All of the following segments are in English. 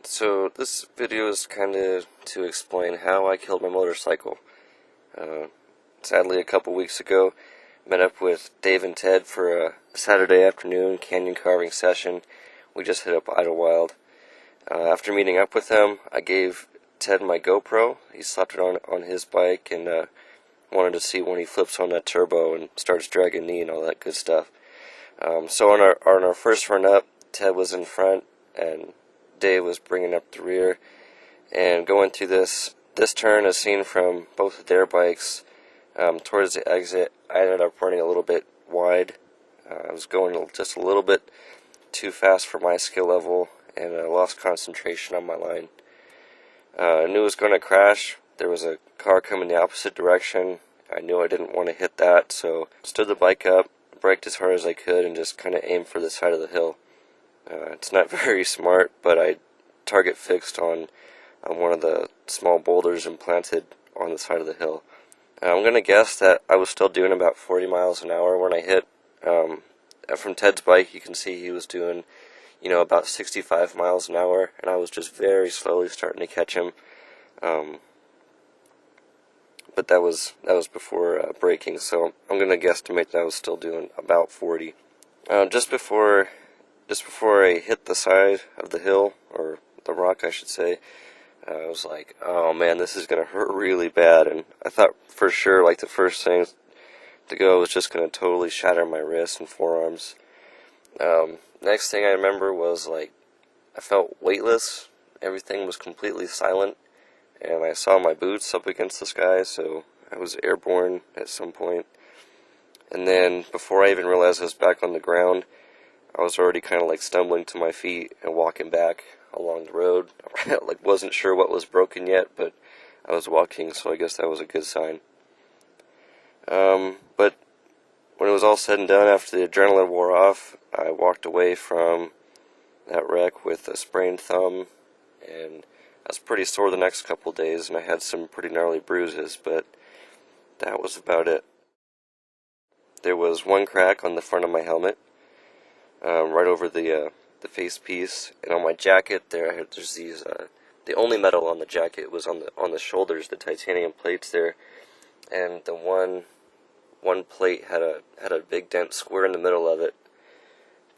So this video is kind of to explain how I killed my motorcycle. Uh, Sadly, a couple weeks ago, met up with Dave and Ted for a Saturday afternoon canyon carving session. We just hit up Idlewild. After meeting up with them, I gave Ted my GoPro. He slapped it on his bike and wanted to see when he flips on that turbo and starts dragging knee and all that good stuff. So on our first run up, Ted was in front and Dave was bringing up the rear. And going through this turn, as seen from both of their bikes, towards the exit, I ended up running a little bit wide. I was going just a little bit too fast for my skill level, and I lost concentration on my line. I knew it was going to crash. There was a car coming the opposite direction. I knew I didn't want to hit that, so stood the bike up, braked as hard as I could, and just kind of aimed for the side of the hill. It's not very smart, but I target fixed on one of the small boulders and planted on the side of the hill. I'm going to guess that I was still doing about 40 miles an hour when I hit. From Ted's bike, you can see he was doing, about 65 miles an hour, and I was just very slowly starting to catch him. But that was before braking, so I'm going to guesstimate that I was still doing about 40. Just before I hit the side of the hill, or the rock I should say, I was like, oh man, this is going to hurt really bad, and I thought for sure, like, the first thing to go was just going to totally shatter my wrists and forearms. Next thing I remember was, like, I felt weightless, everything was completely silent, and I saw my boots up against the sky, so I was airborne at some point. And then, before I even realized I was back on the ground, I was already kind of like stumbling to my feet and walking back along the road. Like, wasn't sure what was broken yet, but I was walking, so I guess that was a good sign. But when it was all said and done, after the adrenaline wore off, I walked away from that wreck with a sprained thumb, and I was pretty sore the next couple of days, and I had some pretty gnarly bruises, but that was about it. There was one crack on the front of my helmet, right over the face piece, and on my jacket there's these the only metal on the jacket was on the shoulders, the titanium plates there, and the one plate had a big dent square in the middle of it,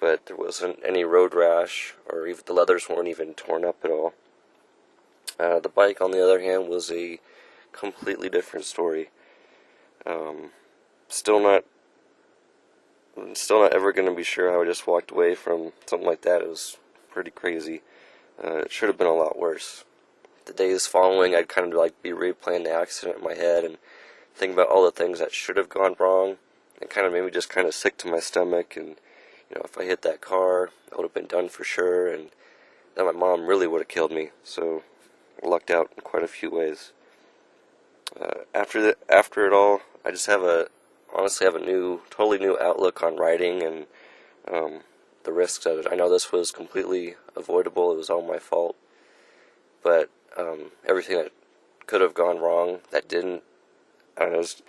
but there wasn't any road rash, or even the leathers weren't even torn up at all. The bike, on the other hand, was a completely different story. Still not ever going to be sure how I just walked away from something like that. It was pretty crazy. It should have been a lot worse. The days following, I'd kind of like be replaying the accident in my head and think about all the things that should have gone wrong, and kind of made me just kind of sick to my stomach. And if I hit that car, I would have been done for sure, and then my mom really would have killed me. So I lucked out in quite a few ways. After it all, I just honestly have a totally new outlook on riding and the risks of it. I know this was completely avoidable. It was all my fault, but everything that could have gone wrong that didn't, I don't know, it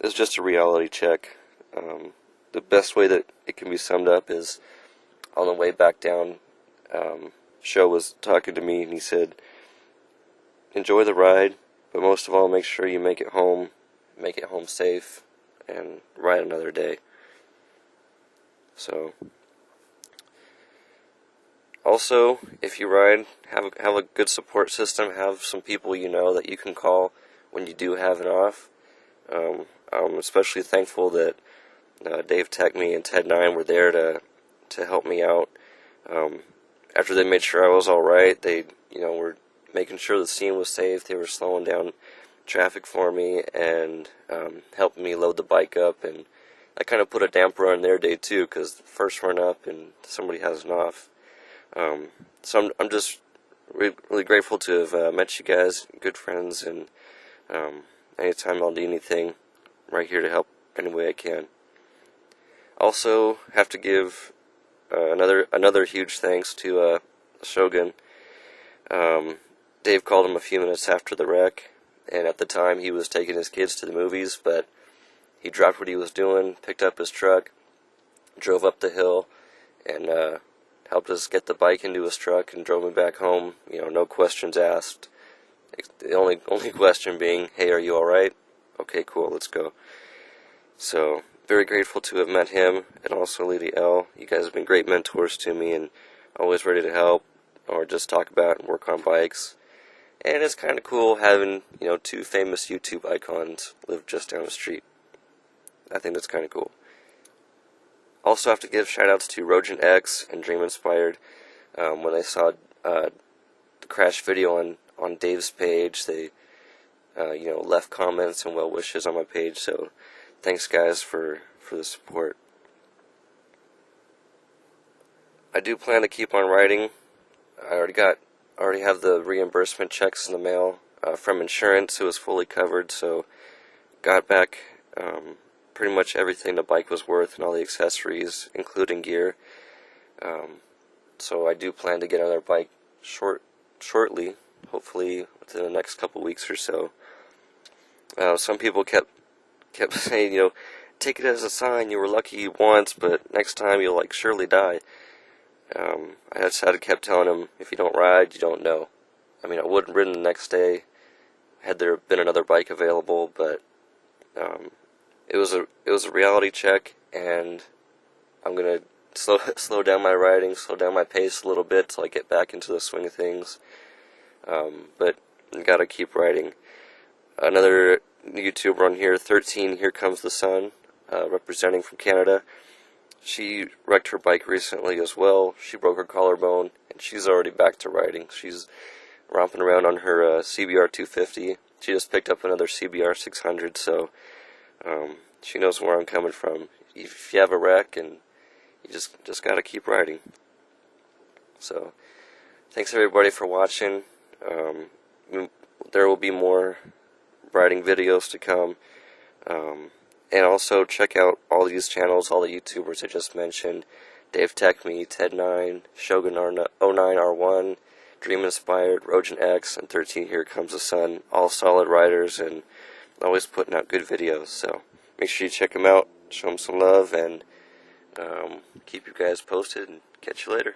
was just a reality check. The best way that it can be summed up is, on the way back down, Sho was talking to me, and he said, enjoy the ride, but most of all, make sure you make it home safe, and ride another day. So, also, if you ride, have a good support system. Have some people that you can call when you do have it off. I'm especially thankful that davetechme and Ted9 were there to help me out. After they made sure I was all right, they were making sure the scene was safe. They were slowing down traffic for me and helping me load the bike up, and I kind of put a damper on their day too, because first run up and somebody has an off. So I'm just really grateful to have met you guys, good friends, and anytime I'll need anything, I'm right here to help any way I can. Also, have to give another huge thanks to Shogun. Dave called him a few minutes after the wreck, and at the time he was taking his kids to the movies, but he dropped what he was doing, picked up his truck, drove up the hill, and helped us get the bike into his truck and drove me back home. You know, no questions asked. The only question being, hey, are you alright? Okay, cool, let's go. So, very grateful to have met him, and also Lady L. You guys have been great mentors to me, and always ready to help, or just talk about and work on bikes. And it's kind of cool having, you know, two famous YouTube icons live just down the street. I think that's kind of cool. Also have to give shoutouts to Rojan X and Dream Inspired. When they saw the crash video on Dave's page, they you know, left comments and well wishes on my page. So thanks guys for the support. I do plan to keep on writing. I already have the reimbursement checks in the mail from insurance. It was fully covered, so got back pretty much everything the bike was worth and all the accessories, including gear. So I do plan to get another bike shortly, hopefully within the next couple weeks or so. Some people kept saying, you know, take it as a sign you were lucky once, but next time you'll like surely die. I just kept telling him, if you don't ride, you don't know. I mean, I would have ridden the next day had there been another bike available, but it was a reality check, and I'm gonna slow down my riding, slow down my pace a little bit till I get back into the swing of things. But gotta keep riding. Another YouTuber on here, 13 Here Comes the Sun, representing from Canada. She wrecked her bike recently as well. She broke her collarbone, and she's already back to riding. She's romping around on her CBR 250. She just picked up another CBR 600, so she knows where I'm coming from. If you have a wreck, and you just gotta keep riding. So, thanks everybody for watching. There will be more riding videos to come. And also check out all these channels, all the YouTubers I just mentioned: davetechme, Ted9, Shogun09R1, Dream Inspired, Rojan X, and 13 Here Comes the Sun. All solid riders and always putting out good videos. So make sure you check them out, show them some love, and keep you guys posted, and catch you later.